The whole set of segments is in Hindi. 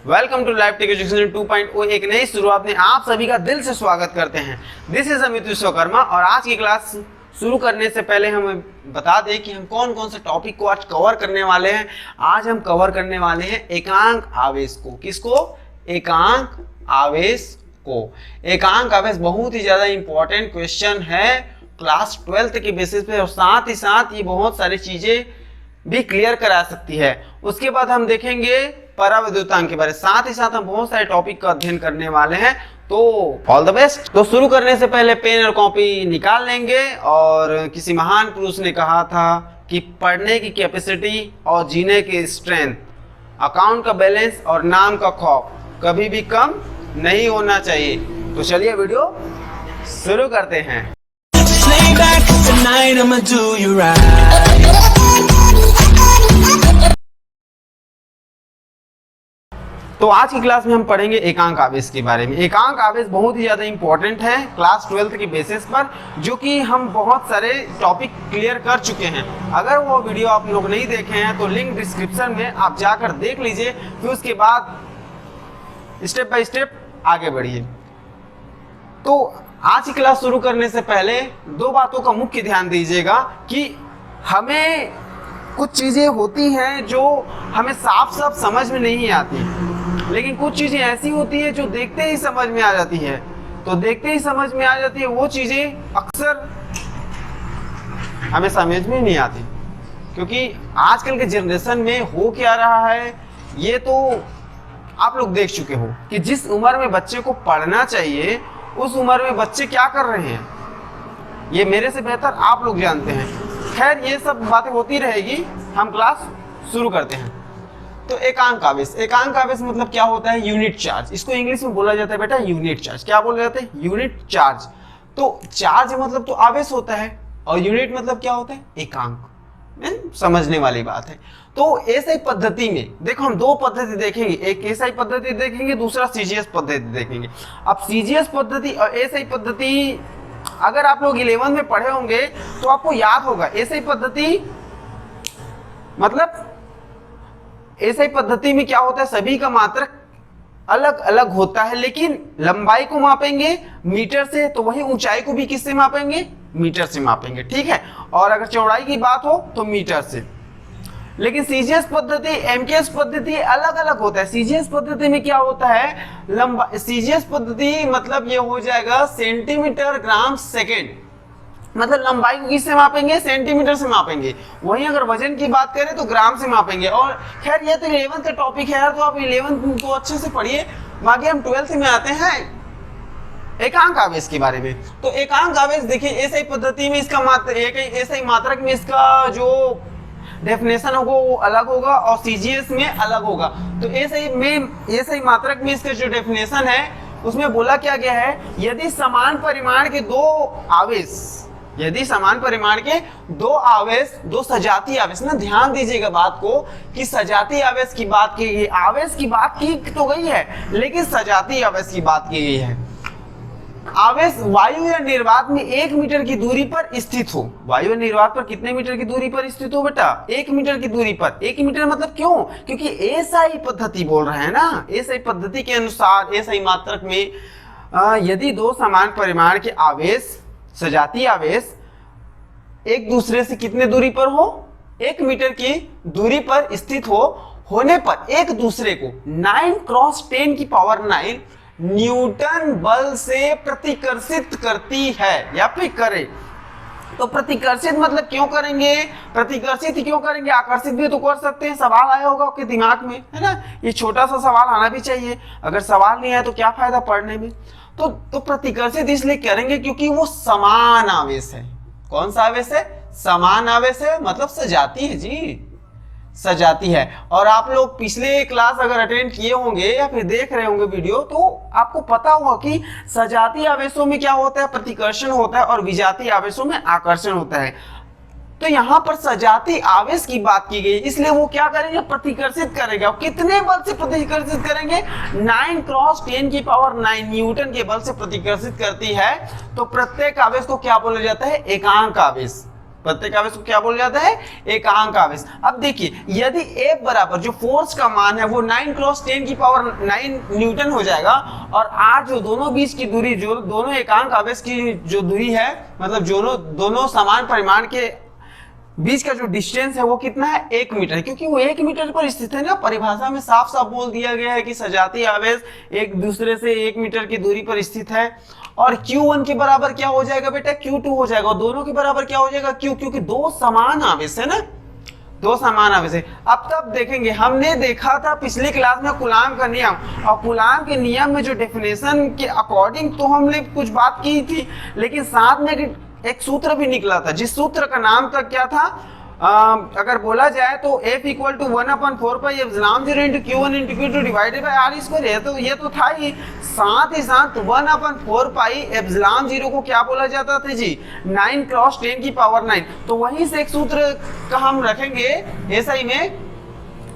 Welcome to live tech education 2.0 एक नई शुरुआत में आप सभी का दिल से स्वागत करते हैं। दिस इज अमित विश्वकर्मा और आज की क्लास शुरू करने से पहले हम बता दें कि हम कौन कौन से टॉपिक को आज कवर करने वाले हैं। आज हम कवर करने वाले हैं एकांक आवेश को। किसको? एकांक आवेश को। एकांक आवेश बहुत ही ज्यादा इंपॉर्टेंट क्वेश्चन है क्लास 12th के बेसिस पे और साथ ही साथ ये बहुत सारी चीजें भी क्लियर करा सकती है। उसके बाद हम देखेंगे पराविद्युतांक के बारे, साथ ही साथ हम बहुत सारे टॉपिक का अध्ययन करने वाले हैं। तो ऑल द बेस्ट। तो शुरू करने से पहले पेन और कॉपी निकाल लेंगे। और किसी महान पुरुष ने कहा था कि पढ़ने की कैपेसिटी और जीने की स्ट्रेंथ, अकाउंट का बैलेंस और नाम का खौफ कभी भी कम नहीं होना चाहिए। तो चलिए वीडियो शुरू करते हैं। तो आज की क्लास में हम पढ़ेंगे एकांक आवेश के बारे में। एकांक आवेश बहुत ही ज़्यादा इंपॉर्टेंट है क्लास 12th की बेसिस पर, जो कि हम बहुत सारे टॉपिक क्लियर कर चुके हैं। अगर वो वीडियो आप लोग नहीं देखे हैं तो लिंक डिस्क्रिप्शन में आप जाकर देख लीजिए, फिर उसके बाद स्टेप बाय स्टेप आगे बढ़िए। तो आज की क्लास शुरू करने से पहले दो बातों का मुख्य ध्यान दीजिएगा कि हमें कुछ चीज़ें होती हैं जो हमें साफ साफ समझ में नहीं आती, लेकिन कुछ चीजें ऐसी होती है जो देखते ही समझ में आ जाती है। तो देखते ही समझ में आ जाती है वो चीजें अक्सर हमें समझ में नहीं आती, क्योंकि आजकल के जनरेशन में हो क्या रहा है ये तो आप लोग देख चुके हो कि जिस उम्र में बच्चे को पढ़ना चाहिए उस उम्र में बच्चे क्या कर रहे हैं, ये मेरे से बेहतर आप लोग जानते हैं। खैर ये सब बातें होती रहेगी, हम क्लास शुरू करते हैं। तो एकांक आवेश, एकांक आवेश मतलब क्या होता है? Unit charge. इसको इंग्लिश में बोला जाता है बेटा यूनिट चार्ज। क्या बोला जाता है? Unit charge. तो चार्ज मतलब तो आवेश होता है और यूनिट मतलब क्या होता है? एकांक। समझने वाली बात है। तो एसआई पद्धति में देखो हम दो पद्धति देखेंगे, एक एसआई पद्धति देखेंगे, दूसरा सीजीएस पद्धति देखेंगे। अब सीजीएस पद्धति और एसआई पद्धति अगर आप लोग 11 में पढ़े होंगे तो आपको याद होगा। एसआई पद्धति मतलब एसआई पद्धति में क्या होता है? सभी का मात्रक अलग अलग होता है, लेकिन लंबाई को मापेंगे मीटर से, तो वही ऊंचाई को भी किससे मापेंगे? मीटर से मापेंगे, ठीक है। और अगर चौड़ाई की बात हो तो मीटर से। लेकिन सीजीएस पद्धति, एमकेएस पद्धति अलग अलग होता है। सीजीएस पद्धति में क्या होता है? लंबा सीजीएस पद्धति मतलब ये हो जाएगा सेंटीमीटर ग्राम सेकेंड, मतलब लंबाई को किससे मापेंगे? सेंटीमीटर से मापेंगे। वहीं अगर वजन की बात करें तो ग्राम से मापेंगे। और खैर ये तो 11th का टॉपिक है यार, तो आप 11th को अच्छे से पढ़िए। बाकी हम 12th में आते हैं एकांक आवेश के बारे में। तो एकांक आवेश देखिए एसआई पद्धति में इसका एसआई मात्रक में इसका जो डेफिनेशन होगा वो अलग होगा और सीजीएस में अलग होगा। तो एसआई मात्रक में इसका जो डेफिनेशन है उसमें बोला क्या गया है? यदि समान परिमाण के दो सजातीय आवेश, ना ध्यान दीजिएगा बात को कि सजातीय आवेश की बात की गई, आवेश की बात की तो गई है लेकिन सजातीय आवेश की बात की गई है। आवेश वायु या निर्वात में 1 मीटर की दूरी पर स्थित हो। वायु या निर्वात पर कितने मीटर की दूरी पर स्थित हो बेटा? 1 मीटर की दूरी पर। 1 मीटर मतलब क्यों? क्योंकि एसआई पद्धति बोल रहे हैं ना। एसआई पद्धति के अनुसार एसआई मात्रक में यदि दो समान परिमाण के आवेश, सजातीय आवेश एक दूसरे से कितने दूरी पर हो? 1 मीटर की दूरी पर स्थित होने पर एक दूसरे को 9x10⁹ न्यूटन बल से प्रतिकर्षित करती है या फिर करे। तो प्रतिकर्षित मतलब क्यों करेंगे? प्रतिकर्षित क्यों करेंगे? आकर्षित भी तो कर सकते हैं। सवाल आया होगा आपके दिमाग में, है ना? ये छोटा सा सवाल आना भी चाहिए। अगर सवाल नहीं आया तो क्या फायदा पढ़ने में। तो प्रतिकर्षित इसलिए करेंगे क्योंकि वो समान आवेश है। कौन सा आवेश है? समान आवेश है, मतलब सजाती है जी, सजाती है। और आप लोग पिछले क्लास अगर अटेंड किए होंगे या फिर देख रहे होंगे वीडियो तो आपको पता होगा कि सजातीय आवेशों में क्या होता है? प्रतिकर्षण होता है और विजातीय आवेशों में आकर्षण होता है। तो यहाँ पर सजातीय आवेश की बात की गई, इसलिए वो क्या करेंगे? प्रतिकर्षित करेंगे। और कितने बल से प्रतिकर्षित करेंगे? 9x10⁹ न्यूटन के बल से प्रतिकर्षित करती है। तो प्रत्येक आवेश को क्या बोला जाता है? एकांक आवेश। प्रत्येक आवेश को क्या बोला जाता है, एकांक आवेश। अब देखिए यदि F बराबर जो फोर्स का मान है वो 9 क्रॉस 10 की पावर 9 न्यूटन हो जाएगा, और R जो दोनों बीच की दूरी, जो दोनों एकांक आवेश की जो दूरी है, मतलब दोनों समान परिमाण के बीच का जो डिस्टेंस है वो कितना है, 1 मीटर, क्योंकि वो 1 मीटर पर स्थित है ना। परिभाषा में साफ साफ बोल दिया गया है कि सजातीय आवेश एक दूसरे से 1 मीटर की दूरी पर स्थित है। और Q1 के बराबर क्या हो जाएगा बेटा, Q2 हो जाएगा, और दोनों के बराबर क्या हो जाएगा, Q, क्योंकि दो समान आवेश है ना, दो समान आवेश है। अब तब देखेंगे, हमने देखा था पिछली क्लास में कूलाम का नियम, और कूलाम के नियम में जो डेफिनेशन के अकॉर्डिंग तो हमने कुछ बात की थी, लेकिन साथ में एक सूत्र भी निकला था, जिस सूत्र का नाम तक क्या था, अगर बोला जाए तो F equal to 1/4 pi epsilon 0 into Q1 into Q2 divided by R square है। तो ये तो था ही, साथ ही साथ 1/4 पाई एप्सिलॉन 0 को क्या बोला जाता था जी, 9 क्रॉस 10 की पावर 9। तो वहीं से एक सूत्र का हम रखेंगे SI में,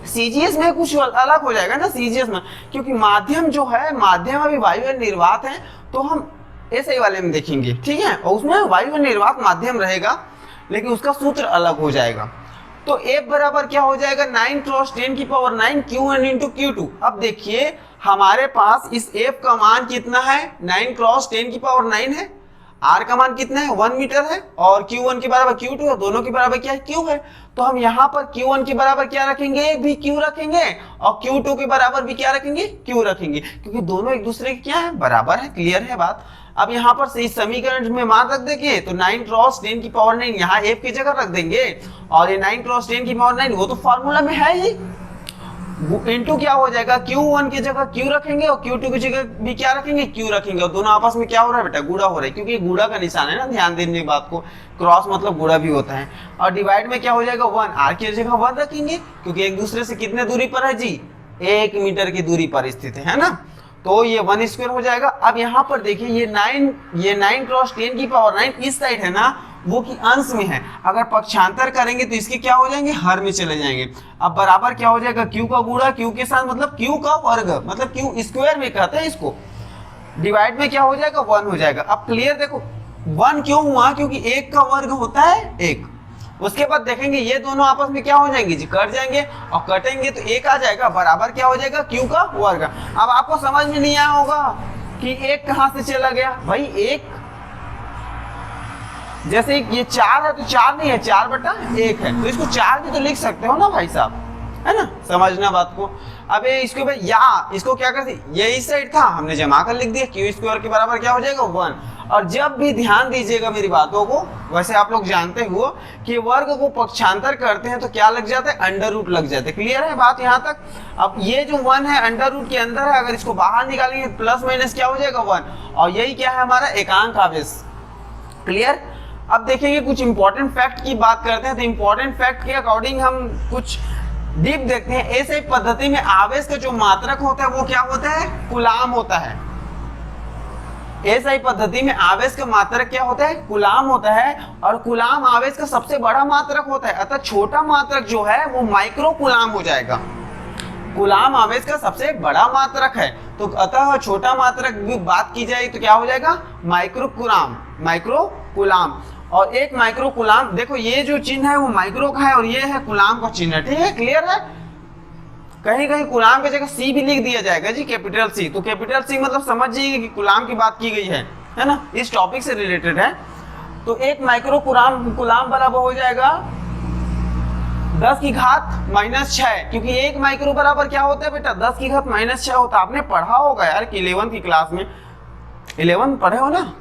CGS में कुछ अलग हो जाएगा ना CGS में, क्योंकि माध्यम जो है, माध्यम अभी वायु निर्वात है, तो हम SI वाले में देखेंगे, ठीक है, और उसमें वायु निर्वात माध्यम रहेगा, लेकिन उसका सूत्र अलग हो जाएगा। तो F बराबर क्या हो जाएगा, 9 क्रॉस 10 की पावर 9 Q1 इंटू Q2। अब देखिए हमारे पास इस F का मान कितना है, 9 क्रॉस 10 की पावर 9 है, R का मान कितना है, 1 मीटर है, और Q1 के बराबर Q2 है, दोनों के बराबर क्या है, Q है। तो हम यहाँ पर Q1 के बराबर क्या रखेंगे, भी Q रखेंगे, और Q2 के बराबर भी क्या रखेंगे, Q रखेंगे, क्योंकि दोनों एक दूसरे के क्या है, बराबर है। क्लियर है बात। अब यहाँ पर से इस समीकरण में मान रख देंगे, तो 9 क्रॉस 10 की पावर 9 यहाँ F की जगह रख देंगे, और ये 9 क्रॉस 10 की पावर 9 वो तो फॉर्मूला में है ही, इनटू क्या हो जाएगा, Q1 की जगह Q रखेंगे, और Q2 की जगह भी क्या रखेंगे, Q रखेंगे, और दोनों आपस में क्या हो रहा है बेटा, गुणा हो रहा है, क्योंकि गुणा का निशान है ना, ध्यान देने की बात को, क्रॉस मतलब गुणा भी होता है। और डिवाइड में क्या हो जाएगा, 1, R की जगह 1 रखेंगे, क्योंकि एक दूसरे से कितने दूरी पर है जी, 1 मीटर की दूरी पर स्थित है ना, तो ये 1 स्क्वायर हो जाएगा। अब यहाँ पर देखिए ये 9 क्रॉस 10 की पावर 9 इस साइड है ना, वो की अंश में है, अगर पक्षांतर करेंगे तो इसके क्या हो जाएंगे, हर में चले जाएंगे। अब बराबर क्या हो जाएगा, Q का गुणा Q के साथ, मतलब Q का वर्ग, मतलब Q स्क्वायर में कहते हैं इसको, डिवाइड में क्या हो जाएगा, 1 हो जाएगा। अब क्लियर देखो 1 क्यों हुआ, क्योंकि 1 का वर्ग होता है 1। उसके बाद देखेंगे ये दोनों आपस में क्या हो जाएंगे जी, कट जाएंगे, और कटेंगे तो 1 आ जाएगा, बराबर क्या हो जाएगा, Q का वर्ग। अब आपको समझ में नहीं आया होगा कि 1 कहां से चला गया, भाई 1 जैसे ये 4 है तो 4 नहीं है, 4/1 है, तो इसको 4 भी तो लिख सकते हो ना भाई साहब, है ना, समझना बात को। अब ये इसको भाई या इसको क्या करते, ये इस साइड था, हमने जमा कर लिख दिया, Q स्क्वायर के बराबर क्या हो जाएगा, 1। और जब भी ध्यान दीजिएगा मेरी बातों को, वैसे आप लोग जानते हो कि वर्ग को पक्षांतर करते हैं तो क्या लग जाता है, अंडर रूट लग जाते हैं। क्लियर है बात यहाँ तक। अब ये जो 1 है अंडर रूट के अंदर है, अगर इसको बाहर निकालेंगे प्लस माइनस क्या हो जाएगा, 1, और यही क्या है हमारा एकांक आवेश। क्लियर। अब देखेंगे कुछ इंपॉर्टेंट फैक्ट की बात करते हैं, तो इंपॉर्टेंट फैक्ट के अकॉर्डिंग हम कुछ डीप देखते हैं। ऐसे पद्धति में आवेश का जो मात्रक होता है वो क्या होता है, कूलाम होता है। ऐसी पद्धति में आवेश का मात्रक क्या होता है, कूलाम होता है, और कूलाम आवेश का सबसे बड़ा मात्रक होता है। अतः छोटा मात्रक जो है वो माइक्रो कूलाम हो जाएगा। कूलाम आवेश का सबसे बड़ा मात्रक है, तो अतः छोटा मात्रक भी बात की जाए तो क्या हो जाएगा, माइक्रो कूलाम। माइक्रो कूलाम और एक माइक्रो कूलाम, देखो ये जो चिन्ह है वो माइक्रो का है और ये है कूलाम का चिन्ह। ठीक है, क्लियर है। कहीं कहीं कूलाम की जगह सी भी लिख दिया जाएगा जी, कैपिटल सी। तो कैपिटल सी मतलब समझ जाइए कि कूलाम की बात की गई है ना, इस टॉपिक से रिलेटेड है। तो एक माइक्रो कूलाम बराबर हो जाएगा 10 की घात -6, क्योंकि एक माइक्रो बराबर क्या होता है बेटा, 10 की घात -6 होता है। आपने पढ़ा होगा यार कि 11वीं की क्लास में, 11 पढ़े हो ना,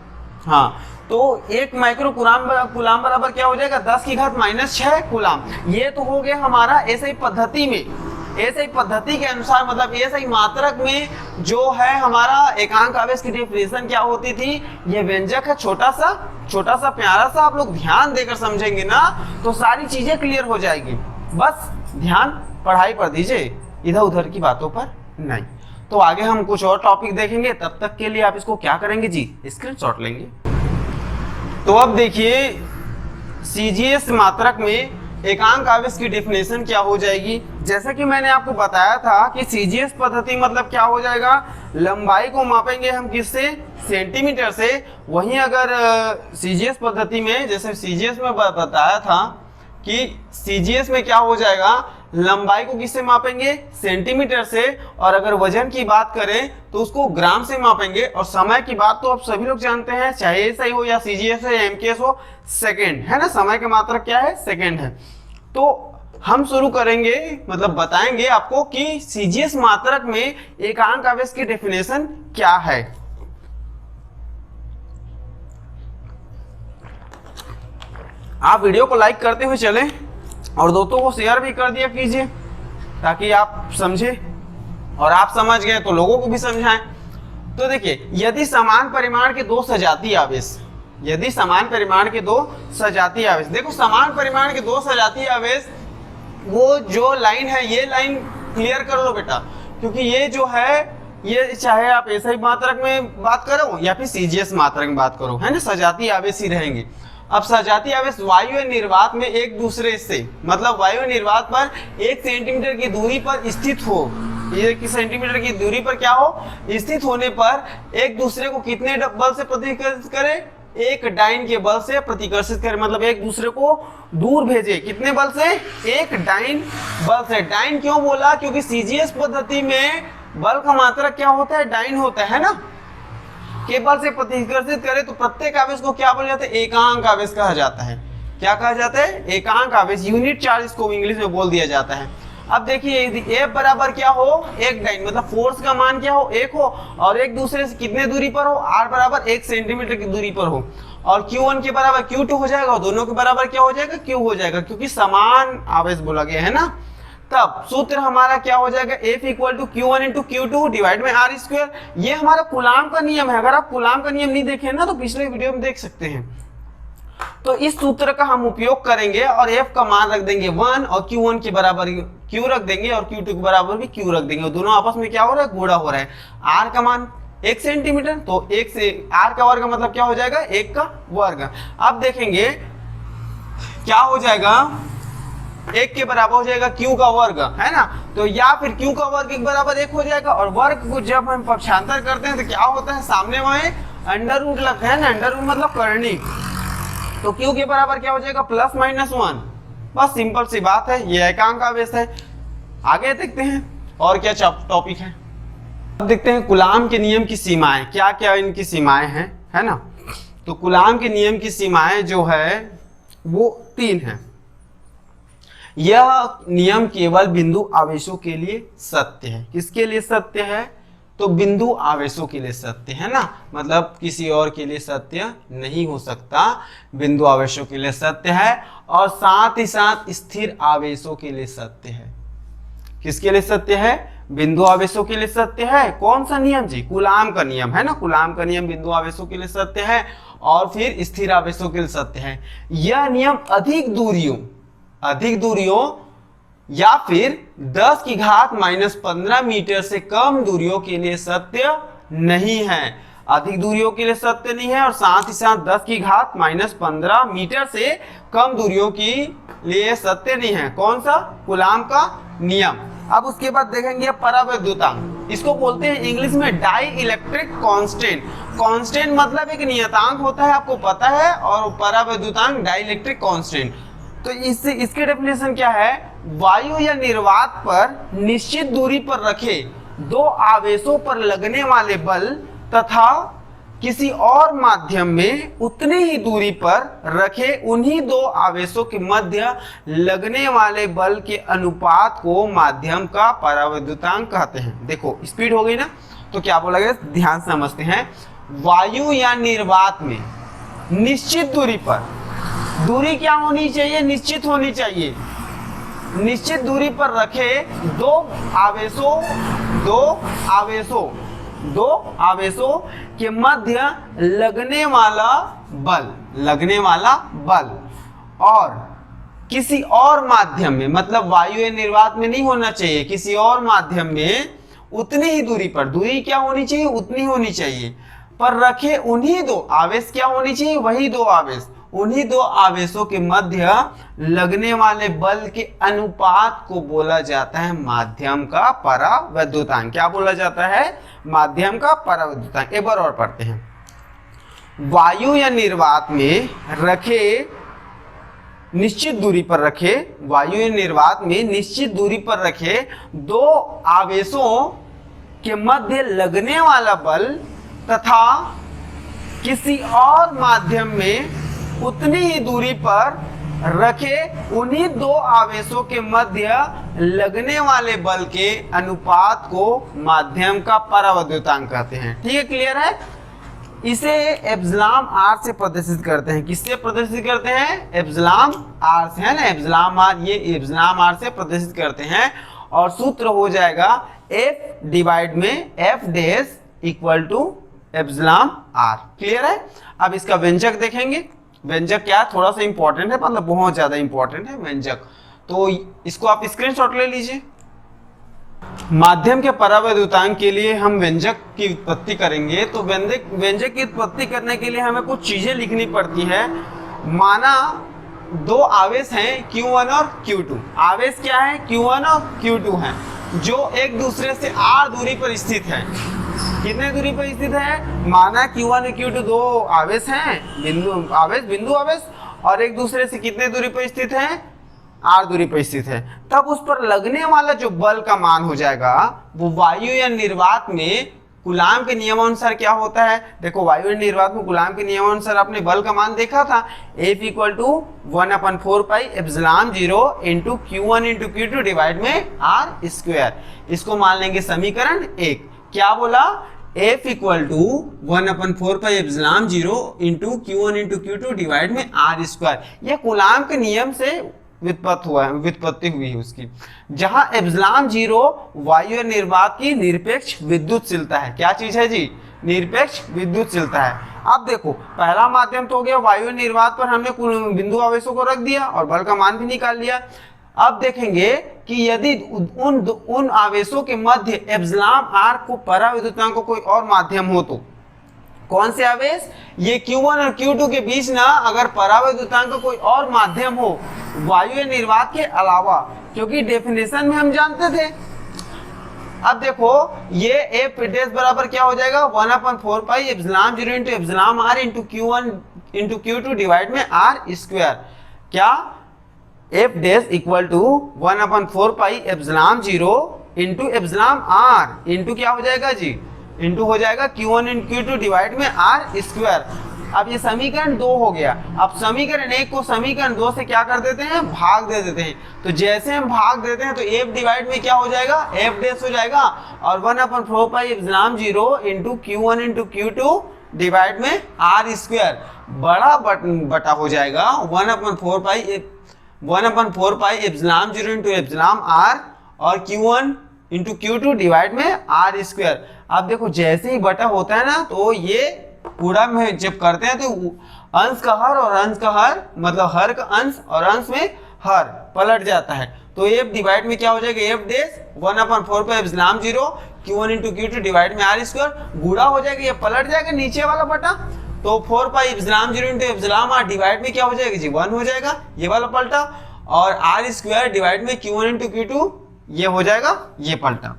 हाँ। तो एक माइक्रो कूलाम बराबर क्या हो जाएगा, 10 की घात -6 कूलाम। ये तो हो गया हमारा ऐसे ही पद्धति में, ऐसे ही पद्धति के अनुसार, मतलब ऐसे ही मात्रक में जो है हमारा एकांक आवेश की डेफिनेशन क्या होती थी। ये व्यंजक है छोटा सा प्यारा सा, आप लोग ध्यान देकर समझेंगे ना तो सारी चीजें क्लियर हो जाएगी। बस ध्यान पढ़ाई पर दीजिए, इधर उधर की बातों पर नहीं। तो आगे हम कुछ और टॉपिक देखेंगे, तब तक के लिए आप इसको क्या करेंगे जी, स्क्रीनशॉट लेंगे। तो अब देखिए सीजीएस मात्रक में एकांक आवेश की डेफिनेशन क्या हो जाएगी। जैसा कि मैंने आपको बताया था कि सीजीएस पद्धति मतलब क्या हो जाएगा, लंबाई को मापेंगे हम किससे, सेंटीमीटर से। वहीं अगर सीजीएस पद्धति में, जैसे सीजीएस में बताया था कि सीजीएस में क्या हो जाएगा, लंबाई को किससे मापेंगे, सेंटीमीटर से, और अगर वजन की बात करें तो उसको ग्राम से मापेंगे। और समय की बात तो आप सभी लोग जानते हैं, चाहे एसआई हो या सीजीएस हो या एमकेएस हो, सेकंड है ना, समय का मात्रक क्या है, सेकंड है। तो हम शुरू करेंगे, मतलब बताएंगे आपको कि सीजीएस मात्रक में एकांक आवेश की डेफिनेशन क्या है। आप वीडियो को लाइक करते हुए चलें और दोस्तों को शेयर भी कर दिया कीजिए ताकि आप समझें, और आप समझ गए तो लोगों को भी समझाएं। तो देखिए, यदि समान परिमाण के दो सजातीय आवेश, यदि समान परिमाण के दो सजातीय आवेश, देखो समान परिमाण के दो सजातीय आवेश, वो जो लाइन है, ये लाइन क्लियर कर लो बेटा, क्योंकि ये जो है, ये चाहे आप एसआई मात्रक में बात करो या फिर सीजीएस मात्रक में बात करो, है ना, सजातीय आवेश ही रहेंगे। अब सजातीय आवेश वायु निर्वात में एक दूसरे से, मतलब वायु निर्वात पर 1 सेंटीमीटर की दूरी पर स्थित हो, ये कि सेंटीमीटर की दूरी पर क्या हो, स्थित होने पर एक दूसरे को कितने बल से प्रतिकर्षित करे, एक डाइन के बल से प्रतिकर्षित करे, मतलब एक दूसरे को दूर भेजे, कितने बल से, एक डाइन बल से। डाइन क्यों बोला, क्योंकि सीजीएस पद्धति में बल का मात्रक क्या होता है, डाइन होता है ना, के बल से प्रतिकर्षित करे तो प्रत्येक आवेश को क्या बोला जाता है, एकांक आवेश कहा जाता है। क्या कहा जाता है, एकांक आवेश, यूनिट चार्ज इसको इंग्लिश में बोल दिया जाता है। अब देखिए, यदि F बराबर क्या हो, एक डाइन, मतलब फोर्स का मान क्या हो, 1 हो, और एक दूसरे से कितने दूरी पर हो, R बराबर 1 सेंटीमीटर की दूरी पर हो, और Q1 के बराबर Q2 हो जाएगा, और दोनों के बराबर क्या हो जाएगा, Q हो जाएगा, क्योंकि समान आवेश बोला गया है ना। तब सूत्र हमारा क्या हो जाएगा, F equal to Q1 into Q2 divide में R स्क्वायर। ये हमारा कूलाम का नियम है। अगर आप कूलाम का नियम नहीं देखे ना तो पिछले वीडियो में देख सकते हैं। तो इस सूत्र का हम उपयोग करेंगे और F का मान रख देंगे 1, और Q1 के बराबर Q रख देंगे, और Q2 के बराबर भी Q रख देंगे। दोनों आपस में क्या हो रहा है, गुणा हो रहा है। R का मान 1 सेंटीमीटर, तो 1 से R का वर्ग मतलब क्या हो जाएगा, 1 का वर्ग। अब देखेंगे क्या हो जाएगा, 1 के बराबर हो जाएगा Q का वर्ग, है ना, तो या फिर Q का वर्ग 1 बराबर 1 हो जाएगा। और वर्ग को जब हम पक्षांतर करते हैं तो क्या होता है, सामने वहां अंडर रूट लगता है ना, अंडर रूट मतलब कर्णिक, तो Q के बराबर क्या हो जाएगा, प्लस माइनस 1। बस सिंपल सी बात है, ये एकांक आवेश है। आगे देखते हैं और क्या टॉपिक है। अब देखते हैं कूलाम के नियम की सीमाएं, क्या क्या इनकी सीमाएं हैं, है ना। तो कूलाम के नियम की सीमाएं जो है वो 3 है। यह नियम केवल बिंदु आवेशों के लिए सत्य है। किसके लिए सत्य है, तो बिंदु आवेशों के लिए सत्य है ना, मतलब किसी और के लिए सत्य नहीं हो सकता, बिंदु आवेशों के लिए सत्य है। और साथ ही साथ स्थिर आवेशों के लिए सत्य है। किसके लिए सत्य है, बिंदु आवेशों के लिए सत्य है। कौन सा नियम जी, कूलाम का नियम, है ना, कूलाम का नियम बिंदु आवेशों के लिए सत्य है, और फिर स्थिर आवेशों के लिए सत्य है। यह नियम अधिक दूरियों या फिर 10 की घात -15 मीटर से कम दूरियों के लिए सत्य नहीं है। अधिक दूरियों के लिए सत्य नहीं है, और साथ ही साथ 10 की घात -15 मीटर से कम दूरियों के लिए सत्य नहीं है। कौन सा, कूलाम का नियम। अब उसके बाद देखेंगे परावैद्युतांक, इसको बोलते हैं इंग्लिश में डाई इलेक्ट्रिक कांस्टेंट। कांस्टेंट मतलब एक नियतांक होता है, आपको पता है, और परावैद्युतांक डाई इलेक्ट्रिक कांस्टेंट। तो इसके डेफिनेशन क्या है, वायु या निर्वात पर निश्चित दूरी पर रखे दो आवेशों पर लगने वाले बल तथा किसी और माध्यम में उतनी ही दूरी पर रखे उन्हीं दो आवेशों के मध्य लगने वाले बल के अनुपात को माध्यम का परावैद्युतांक कहते हैं। देखो स्पीड हो गई ना, तो क्या बोला गया, ध्यान से समझते हैं। वायु या निर्वात में निश्चित दूरी पर, दूरी क्या होनी चाहिए, निश्चित होनी चाहिए, निश्चित दूरी पर रखे दो आवेशों के मध्य लगने वाला बल और किसी और माध्यम में, मतलब वायु या निर्वात में नहीं होना चाहिए, किसी और माध्यम में उतनी ही दूरी पर, दूरी क्या होनी चाहिए, उतनी होनी चाहिए, पर रखे उन्हीं दो आवेश, क्या होनी चाहिए, वही दो आवेश, उन्हीं दो आवेशों के मध्य लगने वाले बल के अनुपात को बोला जाता है माध्यम का परावैद्युतांक। क्या बोला जाता है? माध्यम का परावैद्युतांक। एक बार और पढ़ते हैं। वायु या निर्वात में रखे निश्चित दूरी पर रखे, वायु या निर्वात में निश्चित दूरी पर रखे दो आवेशों के मध्य लगने वाला बल तथा किसी और माध्यम में उतनी ही दूरी पर रखे उन्हीं दो आवेशों के मध्य लगने वाले बल के अनुपात को माध्यम का परावैद्युतांक कहते हैं। ठीक है, क्लियर है? इसे एप्सिलॉन आर से प्रदर्शित करते हैं। किससे प्रदर्शित करते हैं? एप्सिलॉन आर से, है ना। एप्सिलॉन आर, ये एप्सिलॉन आर से प्रदर्शित करते हैं और सूत्र हो जाएगा एफ डिवाइड में F dash equal to epsilon R. Clear है? अब इसका व्यंजक देखेंगे। व्यंजक क्या है? थोड़ा सा इंपॉर्टेंट है, मतलब बहुत ज्यादा इंपॉर्टेंट है व्यंजक, तो इसको आप स्क्रीनशॉट ले लीजिए। माध्यम के परावैद्युतांक के लिए हम व्यंजक की उत्पत्ति करेंगे, तो व्यंजक की उत्पत्ति करने के लिए हमें कुछ चीजें लिखनी पड़ती है। माना दो आवेश हैं Q1 और Q2। आवेश क्या है? Q1 और Q2 है, जो एक दूसरे से r दूरी पर स्थित है। कितने दूरी पर स्थित है? माना Q1 और Q2 दो आवेश हैं, बिंदु आवेश, और एक दूसरे से कितने दूरी पर स्थित है? r दूरी पर स्थित है। तब उस पर लगने वाला जो बल का मान हो जाएगा वो वायु या निर्वात में कूलाम के नियमानुसार क्या होता है? देखो, वायु या निर्वात में कूलाम के नियमानुसार आपने बल का मान देखा था, F equal to 1/4 pi epsilon 0 into Q1 into Q2 divide में r स्क्वायर। इसको मान लेंगे समीकरण 1। क्या बोला? F equal to 1/4 pi epsilon 0 into Q1 into Q2 divide में r स्क्वायर। यह कूलाम के नियम से व्युत्पत्ति हुई है उसकी, जहां एप्सिलॉन 0 वायु निर्वात की निरपेक्ष विद्युतशीलता है। क्या चीज है जी? निरपेक्ष विद्युतशीलता है। अब देखो, पहला माध्यम तो हो गया, वायु निर्वात पर हमने बिंदु आवेशों को रख दिया और बल का मान भी निकाल लिया। अब देखेंगे कि यदि उन आवेशों के मध्य एप्सिलॉन आर को परावैद्युतांक को कोई और माध्यम हो, तो कौन से आवेश? ये Q1 और Q2 के बीच ना अगर परावैद्युतांक का कोई और माध्यम हो वायु निर्वात के अलावा, क्योंकि डेफिनेशन में हम जानते थे। अब देखो, ये F डैश बराबर क्या हो जाएगा? 1/4 pi epsilon 0 into epsilon r into Q1 into Q2 divide में r स्क्वायर। क्या? F dash equal to 1/4 pi epsilon 0 into epsilon r into क्या हो जाएगा जी? इंटू हो जाएगा Q1 इंटू Q2 डिवाइड में r स्क्वायर। अब ये समीकरण 2 हो गया। अब समीकरण 1 को समीकरण 2 से क्या कर देते हैं? भाग दे देते हैं। तो जैसे हम भाग देते हैं तो F डिवाइड में क्या हो जाएगा? F डैश हो जाएगा, और 1/4 pi epsilon 0 into Q1 into Q2 divide में r स्क्वायर बड़ा बटा हो जाएगा 1/4 pi epsilon 0 into epsilon r और Q1 इंटू Q2 डिवाइड में r स्क्वायर। अब देखो, जैसे ही बटा होता है ना, तो ये पूरा में जब करते हैं तो अंश का हर और अंश का हर, मतलब हर का अंश और अंश में हर पलट जाता है। तो F डिवाइड में क्या हो जाएगा? F dash 1/4 pi epsilon 0 Q1 into Q2 divide में r स्क्वायर गुणा हो जाएगा, ये पलट जाएगा नीचे वाला बटा, तो 4 पाई epsilon 0 into epsilon r divide में क्या हो जाएगा जी? 1 हो जाएगा, ये वाला पलटा, और r स्क्वायर डिवाइड में Q1 इंटू Q2 ये हो जाएगा, ये पलटा।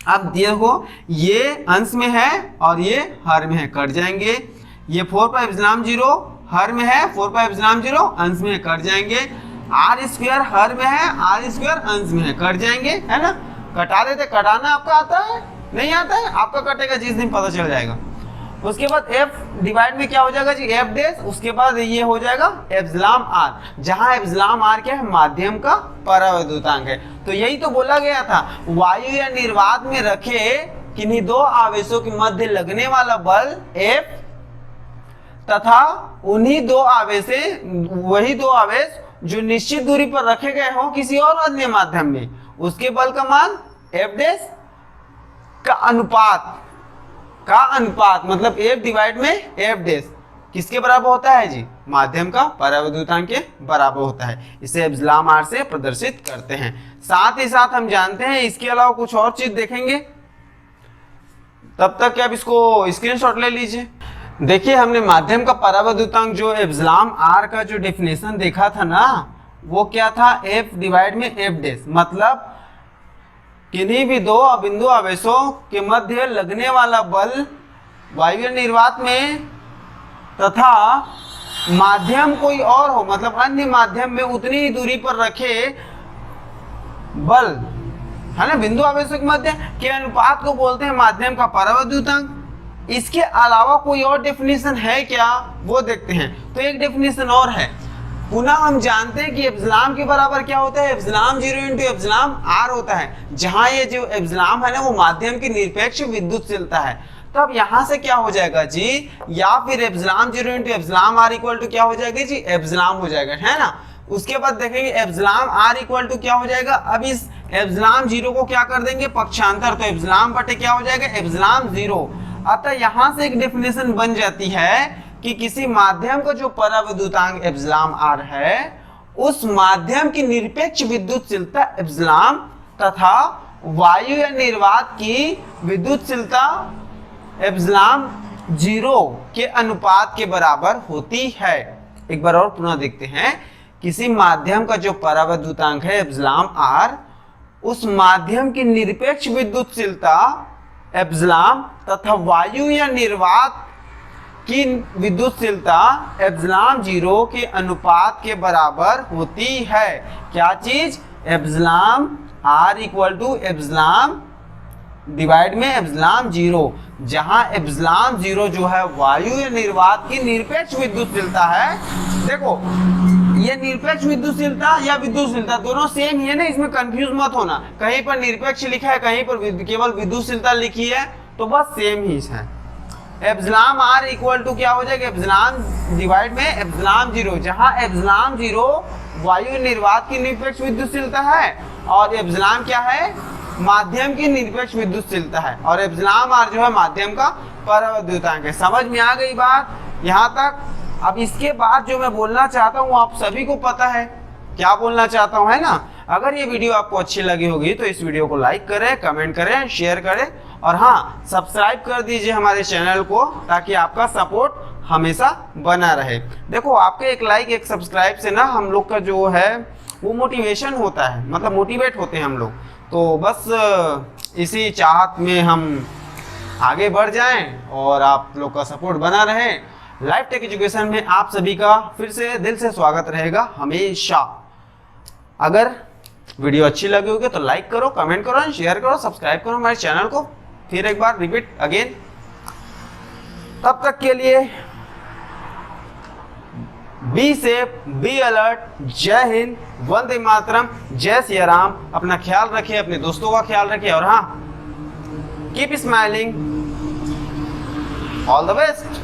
अब देखो, ये अंश में है और ये हर में है, कट जाएंगे। ये 4 पाई एप्सिलॉन 0 हर में है, 4 पाई एप्सिलॉन 0 अंश में है, कट जाएंगे। r स्क्वायर हर में है, r स्क्वायर अंश में है, कट जाएंगे, है ना। कटा देते। कटाना आपका आता है? नहीं आता है? आपका कटेगा जिस दिन पता चल जाएगा। उसके बाद F डिवाइड में क्या हो जाएगा जी? F डैश, उसके बाद ये हो जाएगा एप्सिलॉन r, जहां एप्सिलॉन r क्या है? माध्यम का परावैद्युतांक है। तो यही तो बोला गया था, वायु या निर्वात में रखे किन्हीं दो आवेशों के मध्य लगने वाला बल F तथा उन्हीं दो वही दो आवेश जो निश्चित दूरी पर रखे गए हों किसी और अन्य माध्यम में, उसके बल का मान F डैश का अनुपात मतलब F डिवाइड में F डैश किसके बराबर होता है जी? माध्यम का परावैद्युतांक के बराबर होता है। इसे एप्सिलॉन r से प्रदर्शित करते हैं। साथ ही साथ हम जानते हैं, इसके अलावा कुछ और चीज देखेंगे, तब तक आप इसको स्क्रीनशॉट ले लीजिए। देखिए हमने माध्यम का परावर्तकांक जो एप्सिलॉन आर का जो डेफिनेशन देखा था ना, वो क्या था, एफ डिवाइड में एफ डैश, मतलब किन्हीं भी दो अबिंदु आवेशों के मध्य लगने वाला बल वायु निर्वात में तथा माध्यम कोई और हो, मतलब अन्य माध्यम में उतनी ही दूरी पर रखे बल है ना, बिंदु आवेशों के मध्य के अनुपात को बोलते हैं माध्यम का परावर्तकांक। इसके अलावा कोई और डेफिनेशन है क्या, वो देखते हैं। तो एक डेफिनेशन और है, पुनः हम जानते हैं कि एप्सिलॉन के बराबर क्या होता है, एप्सिलॉन 0 इंटू एप्सिलॉन आर होता है, जहां ये जो एप्सिलॉन है ना वो माध्यम की निरपेक्ष विद्युतशीलता है। तब यहां से क्या हो जाएगा जी, या फिर epsilon 0 into epsilon r equal to क्या हो जाएगा जी, एप्सिलॉन हो जाएगा, है ना। उसके बाद देखेंगे एप्सिलॉन आर इक्वल टू क्या हो जाएगा, अब इस एप्सिलॉन 0 को क्या कर देंगे पक्षांतर, तो एप्सिलॉन बटे क्या हो जाएगा, एप्सिलॉन 0। अतः यहां से एक डेफिनेशन बन जाती है कि किसी माध्यम का जो पराविद्युतांक एप्सिलॉन आर है, उस माध्यम की निरपेक्ष विद्युतशीलता एप्सिलॉन तथा वायु या निर्वात की विद्युतशीलता एप्सिलॉन 0 के अनुपात के बराबर होती है। एक बार और पुनः देखते हैं, किसी माध्यम का जो पराविद्युतांक है एप्सिलॉन आर, उस माध्यम की निरपेक्ष विद्युतशीलता एप्सिलॉन तथा वायु या निर्वात की विद्युतशीलता एप्सिलॉन 0 के अनुपात के बराबर होती है। क्या चीज, epsilon r equal to epsilon divide में एप्सिलॉन 0, जहां एप्सिलॉन 0 जो है वायु या निर्वात की निरपेक्ष विद्युतशीलता है। देखो ये निरपेक्ष विद्युतशीलता या विद्युतशीलता दोनों सेम ही है ना, इसमें कंफ्यूज मत होना, कहीं पर निरपेक्ष लिखा है कहीं पर केवल विद्युतशीलता लिखी है, तो बस सेम ही है। एप्सिलॉन आर इक्वल टू क्या हो जाएगा, एप्सिलॉन डिवाइड में एप्सिलॉन 0, जहां एप्सिलॉन 0 वायु निर्वात की निरपेक्ष विद्युतशीलता है और एप्सिलॉन क्या है, माध्यम की निरपेक्ष विद्युतशीलता है, और एप्सिलॉन आर जो है माध्यम का पराविद्युतांक है। समझ में आ गई बात यहाँ तक। अब इसके बाद जो मैं बोलना चाहता हूँ आप सभी को पता है क्या बोलना चाहता हूँ, है ना। अगर ये वीडियो आपको अच्छी लगी होगी तो इस वीडियो को लाइक करें, कमेंट करें, शेयर करें, और हाँ सब्सक्राइब कर दीजिए हमारे चैनल को, ताकि आपका सपोर्ट हमेशा बना रहे। देखो आपके एक लाइक एक सब्सक्राइब से ना हम लोग का जो है वो मोटिवेशन होता है, मतलब मोटिवेट होते हैं हम लोग। तो बस इसी चाहत में हम आगे बढ़ जाएं और आप लोग का सपोर्ट बना रहे। लाइफ टेक एजुकेशन में आप सभी का फिर से दिल से स्वागत रहेगा हमेशा। अगर वीडियो अच्छी लगी होगी तो लाइक करो, कमेंट करो, शेयर करो, सब्सक्राइब करो हमारे चैनल को। फिर एक बार रिपीट अगेन, तब तक के लिए बी सेफ, बी अलर्ट, जय हिंद, वंदे मातरम, जय सिया राम। अपना ख्याल रखिए, अपने दोस्तों का ख्याल रखिए, और हाँ keep smiling, all the best.